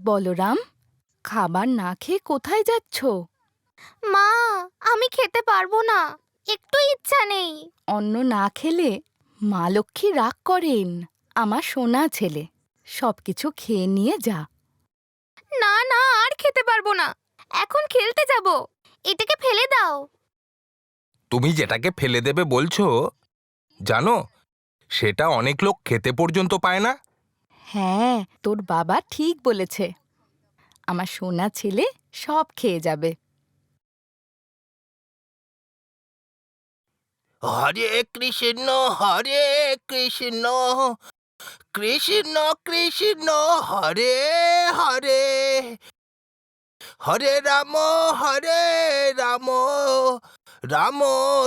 বলরাম, খাবার না খেয়ে কোথায় যাচ্ছ? মা, আমি খেতে পারবো না, একটু ইচ্ছা নেই। অন্ন না খেলে মা লক্ষ্মী রাগ করেন। আমার সোনা ছেলে, সবকিছু খেয়ে নিয়ে যা। না না, আর খেতে পারবো না, এখন খেলতে যাব। এটাকে ফেলে দাও। তুমি যেটাকে ফেলে দেবে বলছো, জানো সেটা অনেক লোক খেতে পর্যন্ত পায় না। হ্যাঁ, তোর বাবা ঠিক বলেছে। আমার সোনা ছেলে সব খেয়ে যাবে। হরে কৃষ্ণ, হরে কৃষ্ণ, কৃষ্ণ কৃষ্ণ হরে হরে, হরে রাম, রাম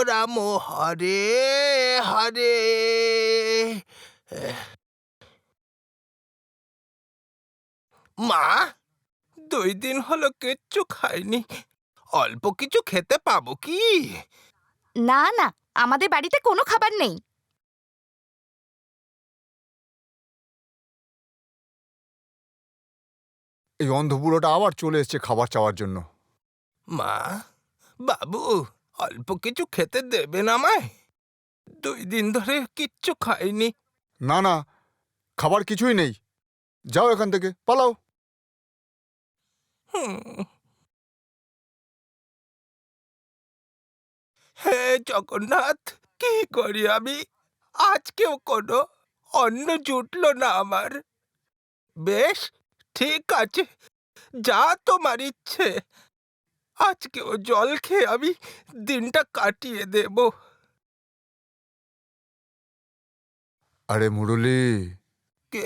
রাম হরে হরে। মা, 2 দিন হলো কিচ্ছু খাইনি, অল্প কিছু খেতে পাবো কি? না না, আমাদের বাড়িতে কোনো খাবার নেই। এই অন্ধবুড়োটা আবার চলে এসেছে খাবার চাওয়ার জন্য। মা, বাবু, অল্প কিছু খেতে দেবেন আমায়? 2 দিন ধরে কিচ্ছু খাইনি। না না, খাবার কিছুই নেই, যাও এখান থেকে, পালাও। হে জগন্নাথ, কি করি আমি? আজকেও কোনো অন্ন জুটলো না আমার। বেশ, ঠিক আছে, যা তোমার ইচ্ছে। আজকেও জল খেয়ে আমি দিনটা কাটিয়ে দেব। আরে মুরলি, কে?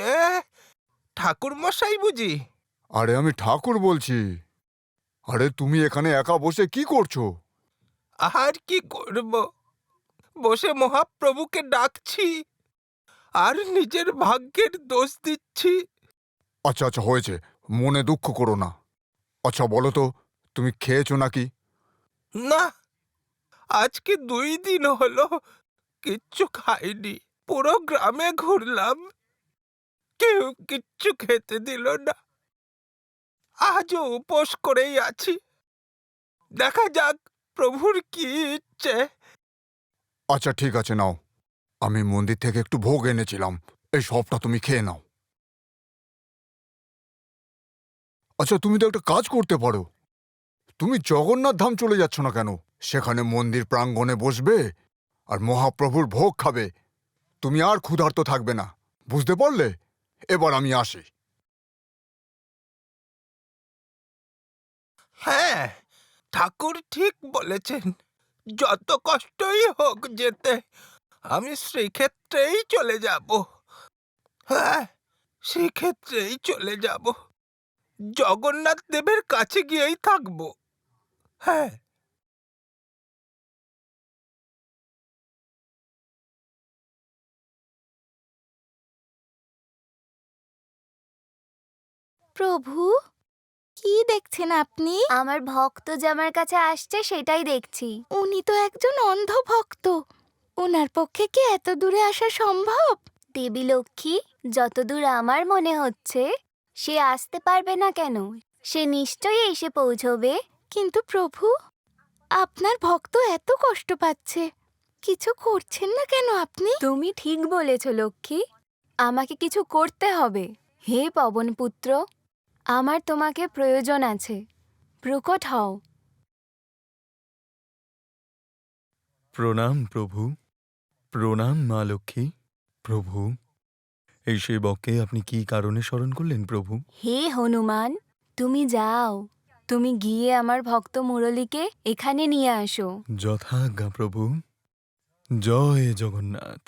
ঠাকুর মশাই বুঝি? আরে আমি ঠাকুর বলছি। আরে তুমি এখানে একা বসে কি করছো? আর কি করব? বসে মহাপ্রভুকে ডাকছি আর নিজের ভাগ্যের দোষ দিচ্ছি। আচ্ছা আচ্ছা, হয়েছে, মনে দুঃখ করো না। আচ্ছা বলো তো, তুমি খেয়েছো নাকি? না, আজকে 2 দিন হলো কিচ্ছু খাইনি। পুরো গ্রামে ঘুরলাম, কেউ কিচ্ছু খেতে দিল না। আজও উপোস করেই আছি, দেখা যাক প্রভুর কি ইচ্ছে। আচ্ছা ঠিক আছে, নাও, আমি মন্দির থেকে একটু ভোগ এনেছিলাম, এই সবটা তুমি খেয়ে নাও। আচ্ছা তুমি তো একটা কাজ করতে পারো, তুমি জগন্নাথ ধাম চলে যাচ্ছ না কেন? সেখানে মন্দির প্রাঙ্গণে বসবে আর মহাপ্রভুর ভোগ খাবে। তুমি আর ক্ষুধার্ত থাকবে না, বুঝতে পারলে? এবার আমি আসি। হ্যাঁ, ঠাকুর ঠিক বলেছেন, যত কষ্টই হোক যেতে, আমি শ্রীক্ষেত্রেই চলে যাব। হ্যাঁ, শ্রীক্ষেত্রেই চলে যাব, জগন্নাথ দেবের কাছে গিয়েই থাকব। হ্যাঁ। প্রভু, কি দেখছেন আপনি? আমার ভক্ত যে আমার কাছে আসছে সেটাই দেখছি। উনি তো একজন অন্ধ ভক্ত, ওনার পক্ষে কি এত দূরে আসা সম্ভব? দেবী লক্ষ্মী, যতদূর আমার মনে হচ্ছে সে আসতে পারবে না কেন, সে নিশ্চয়ই এসে পৌঁছবে। কিন্তু প্রভু, আপনার ভক্ত এত কষ্ট পাচ্ছে, কিছু করছেন না কেন আপনি? তুমি ঠিক বলেছ লক্ষ্মী, আমাকে কিছু করতে হবে। হে পবনপুত্র, আমার তোমাকে প্রয়োজন আছে, প্রকট হও। প্রণাম প্রভু, প্রণাম মা লক্ষ্মী। প্রভু, এই সেবককে আপনি কি কারণে স্মরণ করলেন প্রভু? হে হনুমান, তুমি যাও, তুমি গিয়ে আমার ভক্ত মুরলীকে এখানে নিয়ে আসো। যথাজ্ঞা প্রভু। জয় জগন্নাথ,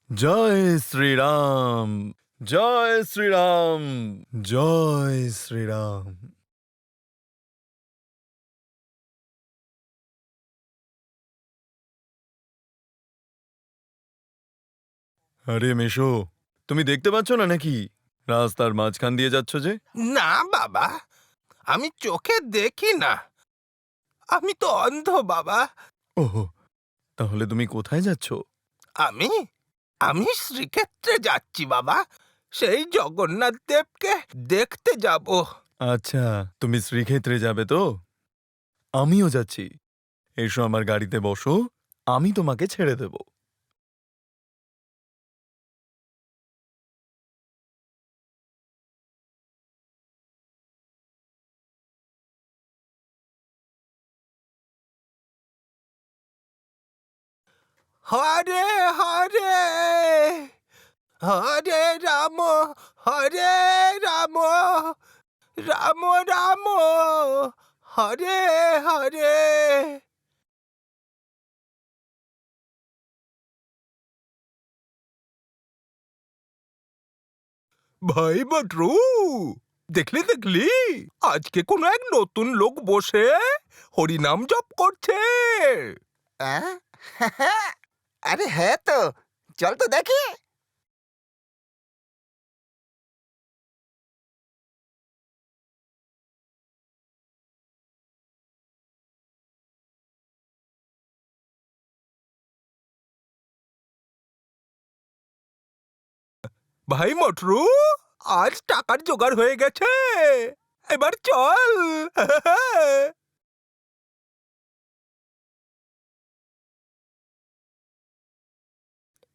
জয় শ্রীরাম, জয় শ্রীরাম, জয় শ্রীরাম। আরে মেশো, তুমি দেখতে পাচ্ছ না নাকি রাস্তার মাঝখান দিয়ে যাচ্ছ যে? না বাবা, আমি চোখে দেখি না, আমি তো অন্ধ বাবা। ওহো, তাহলে তুমি কোথায় যাচ্ছ? আমি আমি শ্রীক্ষেত্রে যাচ্ছি বাবা, সেই জগন্নাথ দেবকে দেখতে যাব। আচ্ছা, তুমি শ্রীক্ষেত্রে যাবে তো? আমিও যাচ্ছি। এসো আমার গাড়িতে বসো, আমি তোমাকে ছেড়ে দেব। হরে হরে, হরে রাম, হরে রাম, রাম রাম, হরে হরে। ভাই বটরু, দেখলি দেখলি, আজকে কোনো এক নতুন লোক বসে হরিনাম জপ করছে। হ্যাঁ? আরে হ্যাঁ তো, চল তো দেখি। ভাই মটরু, আজ টাকার জোগাড় হয়ে গেছে, এবার চল।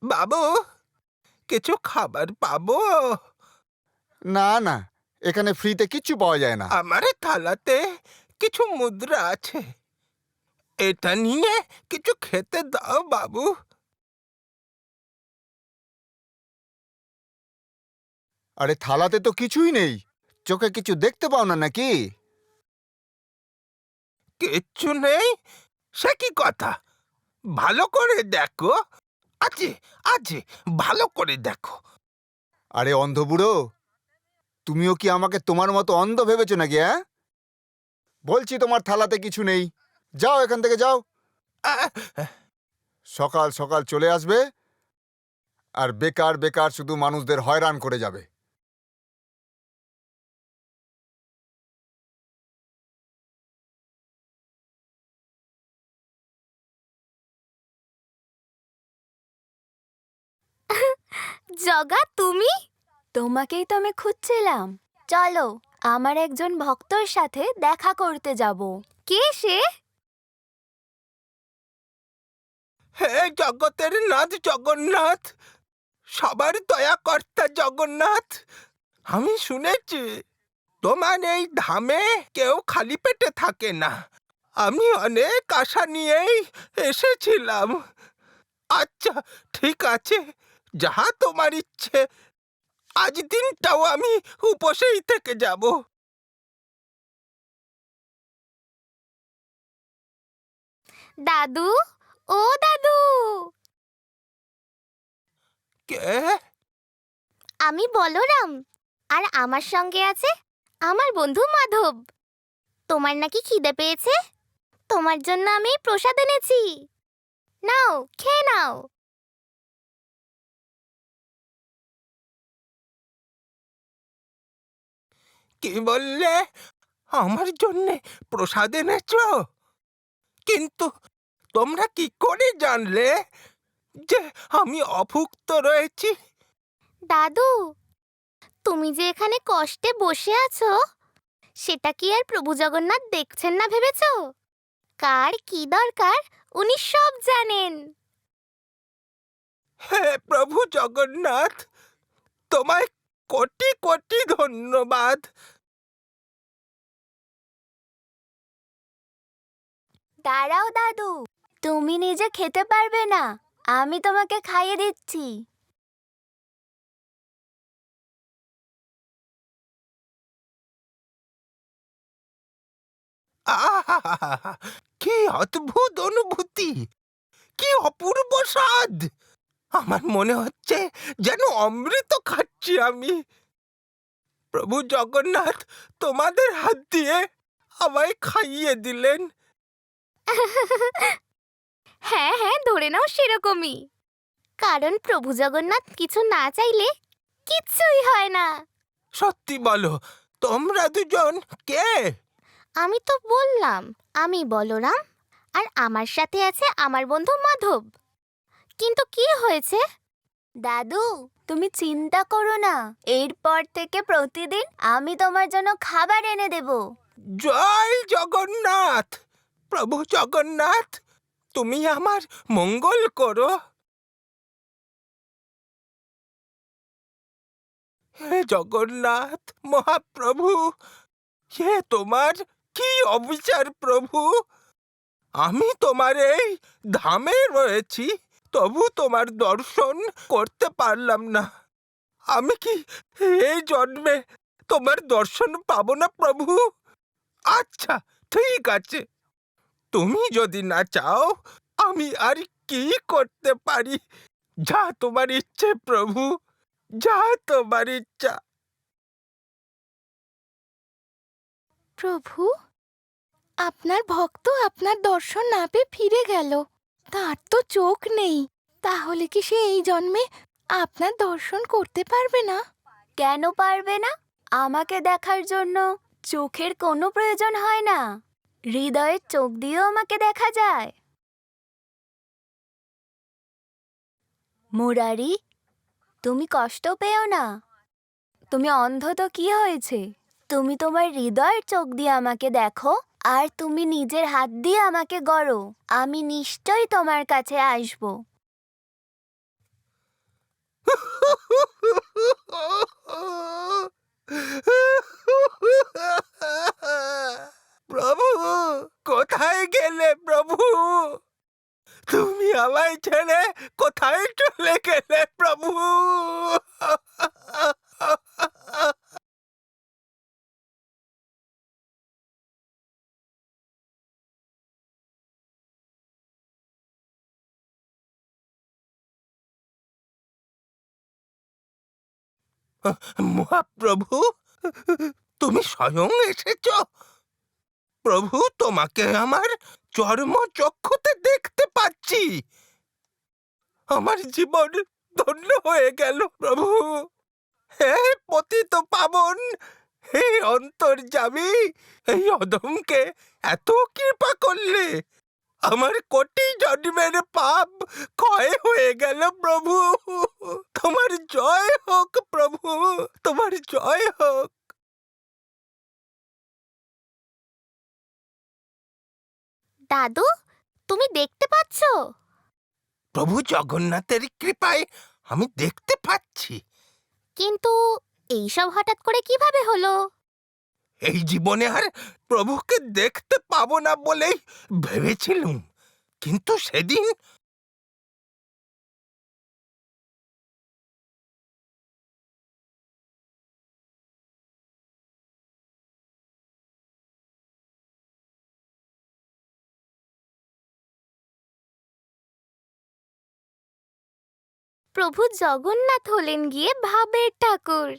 বাবু, কিছু খাবার পাবো? না না, এখানে ফ্রিতে কিচ্ছু পাওয়া যায় না। আমার থালাতে কিছু মুদ্রা আছে, এটা নিয়ে কিছু খেতে দাও বাবু। আরে থালাতে তো কিছুই নেই, চোখে কিছু দেখতে পাও না নাকি? কিচ্ছু নেই? সে কি কথা, ভালো করে দেখো। আছে আছে, ভালো করে দেখো। আরে অন্ধ বুড়ো, তুমিও কি আমাকে তোমার মতো অন্ধ ভেবেছো নাকি? হ্যাঁ, বলছি তোমার থালাতে কিছু নেই, যাও এখান থেকে যাও। আহ, সকাল সকাল চলে আসবে আর বেকার বেকার শুধু মানুষদের হয়রান করে যাবে। জগা, তুমি? তোমাকেই তো আমি খুঁজছিলাম। চলো, আমার একজন ভক্তর সাথে দেখা করতে যাব। কে সে? হে জগতের নাথ জগন্নাথ, সবার দয়াকর্তা জগন্নাথ, আমি শুনেছি তোমার এই ধামে কেউ খালি পেটে থাকে না। আমি অনেক আশা নিয়েই এসেছিলাম। আচ্ছা, ঠিক আছে, যাহা তোমার ইচ্ছে, আজ দিনটাও আমি উপসেই থেকে যাব। দাদু, ও দাদু। কে? আমি বলরাম, আর আমার সঙ্গে আছে আমার বন্ধু মাধব। তোমার নাকি খিদে পেয়েছে? তোমার জন্য আমি প্রসাদ এনেছি, নাও খেয়ে নাও। কি বললে? আমার জন্যে প্রসাদ এনেছো? কিন্তু তোমরা কি করে জানলে যে আমি অভুক্ত রয়েছি? দাদু, তুমি যে এখানে কষ্টে বসে আছো, সেটা কি আর প্রভু জগন্নাথ দেখছেন না ভেবেছো? কার কি দরকার উনি সব জানেন। হে প্রভু জগন্নাথ, তোমায় কোটি কোটি ধন্যবাদ। দাঁড়াও দাদু, তুমি নিজে খেতে পারবে না, আমি তোমাকে খাইয়ে দিচ্ছি। আহা! কি অদ্ভুত অনুভূতি, কি অপূর্ব স্বাদ! আমার মনে হচ্ছে যেন অমৃত খাচ্ছি আমি। প্রভু জগন্নাথ তোমাদের হাত দিয়ে আমায় খাইয়ে দিলেন। হ্যাঁ হ্যাঁ, ধরে নাও সেরকমই। কারণ প্রভু জগন্নাথ কিছু না চাইলে কিচ্ছুই হয় না। সত্যি বলো, তোমরা দুজন কে? আমি তো বললাম আমি বলরাম, আর আমার সাথে আছে আমার বন্ধু মাধব। কিন্তু কি হয়েছে, দাদু, তুমি চিন্তা করো না, এরপর থেকে প্রতিদিন আমি তোমার জন্য খাবার এনে দেব। জয় জগন্নাথ! প্রভু জগন্নাথ, তুমি আমার মঙ্গল করো। হে জগন্নাথ মহাপ্রভু, হে তোমার কি অবিচার প্রভু! আমি তোমার এই ধামে রয়েছি, তবু তোমার দর্শন করতে পারলাম না। আমি কি এই জন্মে তোমার দর্শন পাবো না প্রভু? আচ্ছা, ঠিক আছে, তুমি যদি না চাও আমি আর কি করতে পারি? যা তোমার ইচ্ছে প্রভু, যা তোমার ইচ্ছা। প্রভু, আপনার ভক্ত আপনার দর্শন না পেয়ে ফিরে গেল। তার তো চোখ নেই, তাহলে কি সে এই জন্মে আপনার দর্শন করতে পারবে না? কেন পারবে না? আমাকে দেখার জন্য চোখের কোনো প্রয়োজন হয় না, হৃদয়ের চোখ দিয়েও আমাকে দেখা যায়। মুরারি, তুমি কষ্ট পেও না। তুমি অন্ধ তো কি হয়েছে? তুমি তোমার হৃদয়ের চোখ দিয়ে আমাকে দেখো, আর তুমি নিজের হাত দিয়ে আমাকে গড়ো। আমি নিশ্চয়ই তোমার কাছে আসবো। প্রভু, কোথায় গেলে প্রভু? তুমি আমায় ছেড়ে কোথায় চলে গেলে প্রভু? মহাপ্রভু, তুমি স্বয়ং এসেছ। প্রভু, তোমাকে আমার চর্মচক্ষুতে দেখতে পাচ্ছি। আমার জীবন ধন্য হয়ে গেল প্রভু। হে পতিত পাবন, হে অন্তর্যামী, এই অধমকে এত কৃপা করলে। আমার কোটি জন্মের পাপ ক্ষয় হয়ে গেল প্রভু। তোমার জয় হোক প্রভু, তোমার জয় হোক। দাদু, তুমি দেখতে পাচ্ছ? প্রভু জগন্নাথের কৃপায় আমি দেখতে পাচ্ছি। কিন্তু এইসব হঠাৎ করে কিভাবে হলো? এই জীবনে আর প্রভুকে দেখতে পাবো না বলেই ভেবেছিলুম, কিন্তু সেদিন প্রভু জগন্নাথ হলেন গিয়ে ভাবের ঠাকুর।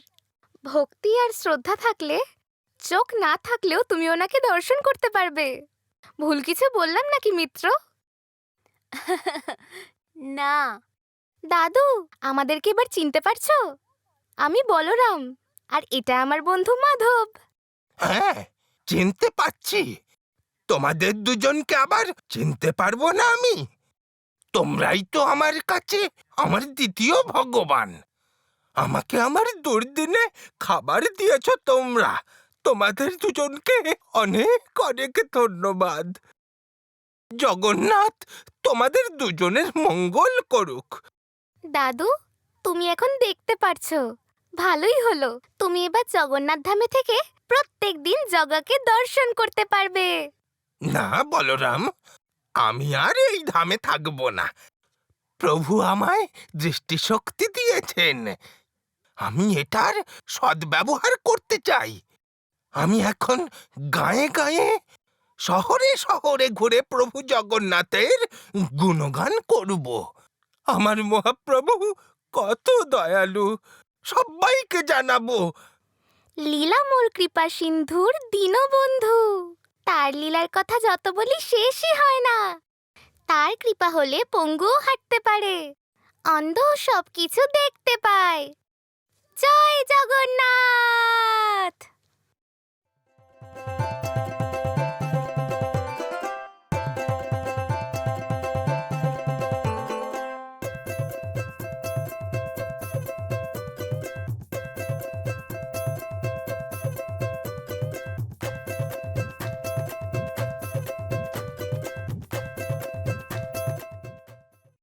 ভক্তি আর শ্রদ্ধা থাকলে, চোখ না থাকলেও তুমি ওনাকে দর্শন করতে পারবে। ভুল কিছু বললাম নাকি মিত্র? না। দাদু, আমাদেরকে এবার চিনতে পারছো? আমি বলরাম, আর এটা আমার বন্ধু মাধব। হ্যাঁ, চিনতে পারছি। তোমাদের দুজনকে আবার চিনতে পারবো না আমি? তোমরাই তো আমার কাছে আমার দ্বিতীয় ভগবান। আমাকে আমার দুর্দিনে খাবার দিয়েছ তোমরা। তোমাদের দুজনকে অনেক অনেক ধন্যবাদ। জগন্নাথ তোমাদের দুজনের মঙ্গল করুক। দাদু, তুমি এখন দেখতে পারছো, ভালোই হলো। তুমি এবার জগন্নাথ ধামে থেকে প্রত্যেক দিন জগাকে দর্শন করতে পারবে। না বলরাম, আমি আর এই ধামে থাকবো না। প্রভু আমায় দৃষ্টিশক্তি দিয়েছেন, আমি এটার সদ্ব্যবহার করতে চাই। আমি এখন গায়ে গায়ে, শহরে শহরে ঘুরে প্রভু জগন্নাথের গুণগান করব। আমার মহাপ্রভু কত দয়ালু, সবাইকে জানাবো। লীলামোর কৃপা সিন্ধুর দীনবন্ধু। তার লীলার কথা যত বলি শেষই হয় না। তার কৃপা হলে পঙ্গুও হাঁটতে পারে, অন্ধ সবকিছু দেখতে পায়। জয় জগন্নাথ।